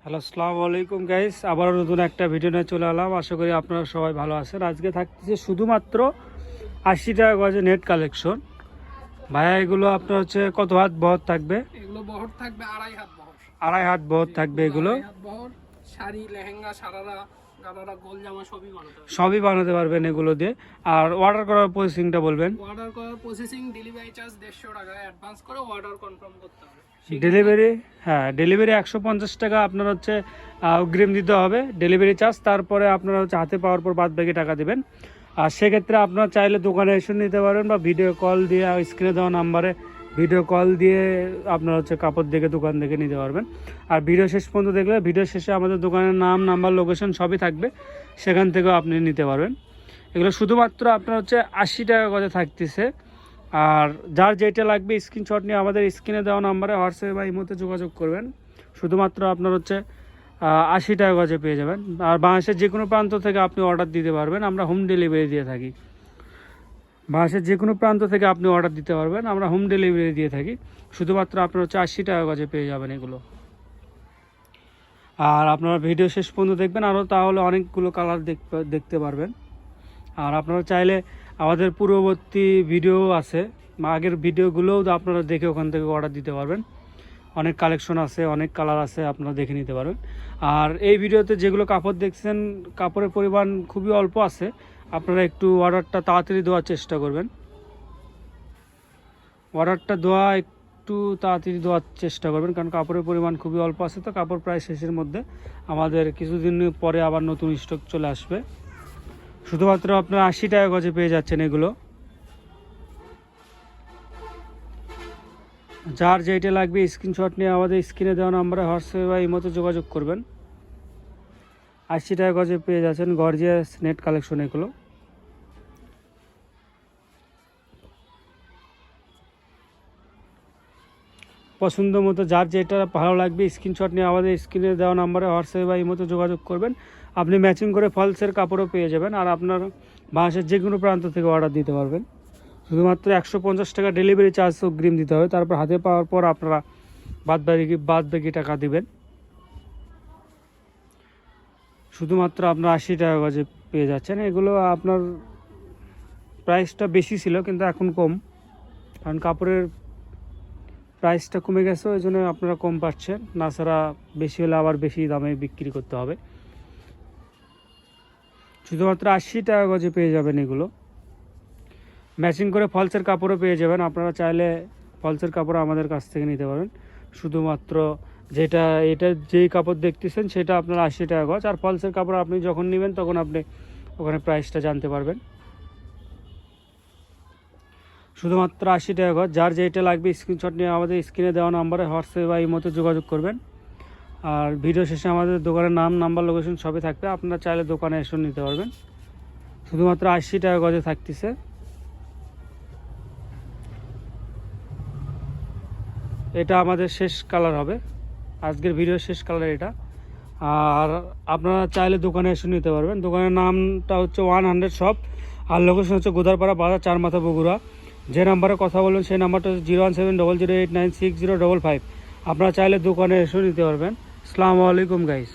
Hello, আসসালামু আলাইকুম guys. আবারও নতুন একটা ভিডিও নিয়ে চলে এলাম। আশা করি আপনারা সবাই ভালো আছেন। আজকে থাকতেছে শুধুমাত্র 80 টাকা গজে নেট কালেকশন। ভাইয়া, এগুলো আপনার হচ্ছে কত হাত বহর থাকবে? এগুলো বহর থাকবে 2.5 হাত বহর। 2.5 হাত বহর থাকবে এগুলো। 2.5 হাত বহর, শাড়ি, লেহেঙ্গা, সারারা, গারারা, গোল জামা সবই বানাতে পারবে। সবই বানাতে পারবেন এগুলো দিয়ে। আর অর্ডার করার প্রসেসিংটা বলবেন। অর্ডার করার প্রসেসিং ডেলিভারি চার্জ 150 টাকা অ্যাডভান্স করে অর্ডার কনফার্ম করতে হবে। ডেলিভারি, হ্যাঁ, ডেলিভারি 150 টাকা আপনার হচ্ছে অগ্রিম দিতে হবে ডেলিভারি চার্জ। তারপরে আপনারা হচ্ছে হাতে পাওয়ার পর বাদ বাকি টাকা দেবেন। আর সেক্ষেত্রে আপনারা চাইলে দোকানে এসে নিতে পারবেন বা ভিডিও কল দিয়ে স্ক্রিনে দেওয়া নাম্বারে ভিডিও কল দিয়ে আপনারা হচ্ছে কাপড় দেখে দোকান দেখে নিতে পারবেন। আর ভিডিও শেষ পর্যন্ত দেখলে ভিডিও শেষে আমাদের দোকানের নাম, নাম্বার, লোকেশন সবই থাকবে, সেখান থেকেও আপনি নিতে পারবেন। এগুলো শুধুমাত্র আপনার হচ্ছে 80 টাকা করে থাকতেছে। আর যার যেটা লাগবে স্ক্রিনশট নিয়ে আমাদের স্ক্রিনে দেওয়া নাম্বারে হোয়াটসঅ্যাপে বা ইমোতে যোগাযোগ করবেন। শুধুমাত্র আপনার হচ্ছে 80 টাকা গজে পেয়ে যাবেন। আর বাংলাদেশের যে কোনো প্রান্ত থেকে আপনি অর্ডার দিতে পারবেন, আমরা হোম ডেলিভারি দিয়ে থাকি। বাংলাদেশের যে কোনো প্রান্ত থেকে আপনি অর্ডার দিতে পারবেন, আমরা হোম ডেলিভারি দিয়ে থাকি। শুধুমাত্র আপনার হচ্ছে 80 টাকা গজে পেয়ে যাবেন এগুলো। আর আপনারা ভিডিও শেষ পর্যন্ত দেখবেন, আরও তাহলে অনেকগুলো কালার দেখতে পারবেন। আর আপনারা চাইলে আমাদের পূর্ববর্তী ভিডিও আছে, আগের ভিডিওগুলোও আপনারা দেখে ওখান থেকে অর্ডার দিতে পারবেন। অনেক কালেকশন আছে, অনেক কালার আছে, আপনারা দেখে নিতে পারবেন। আর এই ভিডিওতে যেগুলো কাপড় দেখছেন, কাপড়ের পরিমাণ খুবই অল্প আছে। আপনারা একটু অর্ডারটা তাড়াতাড়ি দেওয়ার চেষ্টা করবেন। অর্ডারটা একটু তাড়াতাড়ি দেওয়ার চেষ্টা করবেন, কারণ কাপড়ের পরিমাণ খুবই অল্প আছে। তো কাপড় প্রায় শেষের মধ্যে, আমাদের কিছুদিন পরে আবার নতুন স্টক চলে আসবে। শুধুমাত্র আপনারা 80 টাকা গজে পেয়ে যাচ্ছেন এগুলো। যার যেটা লাগবে স্ক্রিনশট নিয়ে আমাদের স্ক্রিনে দেওয়া নাম্বারে হোয়াটসঅ্যাপে বা ইমোতে যোগাযোগ করবেন। 80 টাকা গজে পেয়ে যাচ্ছেন গর্জিয়াস নেট কালেকশন এগুলো। পছন্দ মতো যার যেটা ভালো লাগবে স্ক্রিনশট নিয়ে আমাদের স্ক্রিনে দেওয়া নাম্বারে হোয়াটসঅ্যাপে বা ইমোতে যোগাযোগ করবেন। আপনি ম্যাচিং করে ফলসের কাপড়ও পেয়ে যাবেন। আর আপনার বাংলাদেশের যে কোনো প্রান্ত থেকে অর্ডার দিতে পারবেন। শুধুমাত্র 150 টাকা ডেলিভারি চার্জ অগ্রিম দিতে হবে। তারপর হাতে পাওয়ার পর আপনারা বাদ বাকি টাকা দিবেন। শুধুমাত্র আপনার 80 টাকা গজে পেয়ে যাচ্ছেন এগুলো। আপনার প্রাইসটা বেশি ছিল, কিন্তু এখন কম, কারণ কাপড়ের প্রাইসটা কমে গেছে, ওই জন্য আপনারা কম পাচ্ছেন। তাছাড়া বেশি হলে আবার বেশি দামে বিক্রি করতে হবে। শুধুমাত্র 80 টাকা গজে পেয়ে যাবেন এগুলো। ম্যাচিং করে ফলসের কাপড়ও পেয়ে যাবেন। আপনারা চাইলে ফলসের কাপড় আমাদের কাছ থেকে নিতে পারেন। শুধুমাত্র এটা যেই কাপড় দেখতেছেন সেটা আপনার 80 টাকা গজ। আর ফলসের কাপড় আপনি যখন নেবেন তখন আপনি ওখানে প্রাইসটা জানতে পারবেন। শুধুমাত্র 80 টাকা গজ। যার যেটা লাগবে স্ক্রিনশট নিয়ে আমাদের স্ক্রিনে দেওয়া নাম্বারে হোয়াটসঅ্যাপে বা ইমোতে যোগাযোগ করবেন। আর ভিডিও শেষে আমাদের দোকানের নাম, নাম্বার, লোকেশন সবই থাকবে, আপনারা চাইলে দোকানে এসে নিতে পারবেন। শুধুমাত্র 80 টাকা গজে থাকতেছে। এটা আমাদের শেষ কালার হবে, আজকের ভিডিওর শেষ কালার এটা। আর আপনারা চাইলে দোকানে এসে নিতে পারবেন। দোকানের নামটা হচ্ছে 100 শপ। আর লোকেশন হচ্ছে গোদারপাড়া বাজার, 4 মাথা, বগুড়া। যে নাম্বারে কথা বলবেন সেই নাম্বারটা হচ্ছে 01700896055। আপনারা চাইলে দোকানে এসে নিতে পারবেন। আসসালামু আলাইকুম গাইস।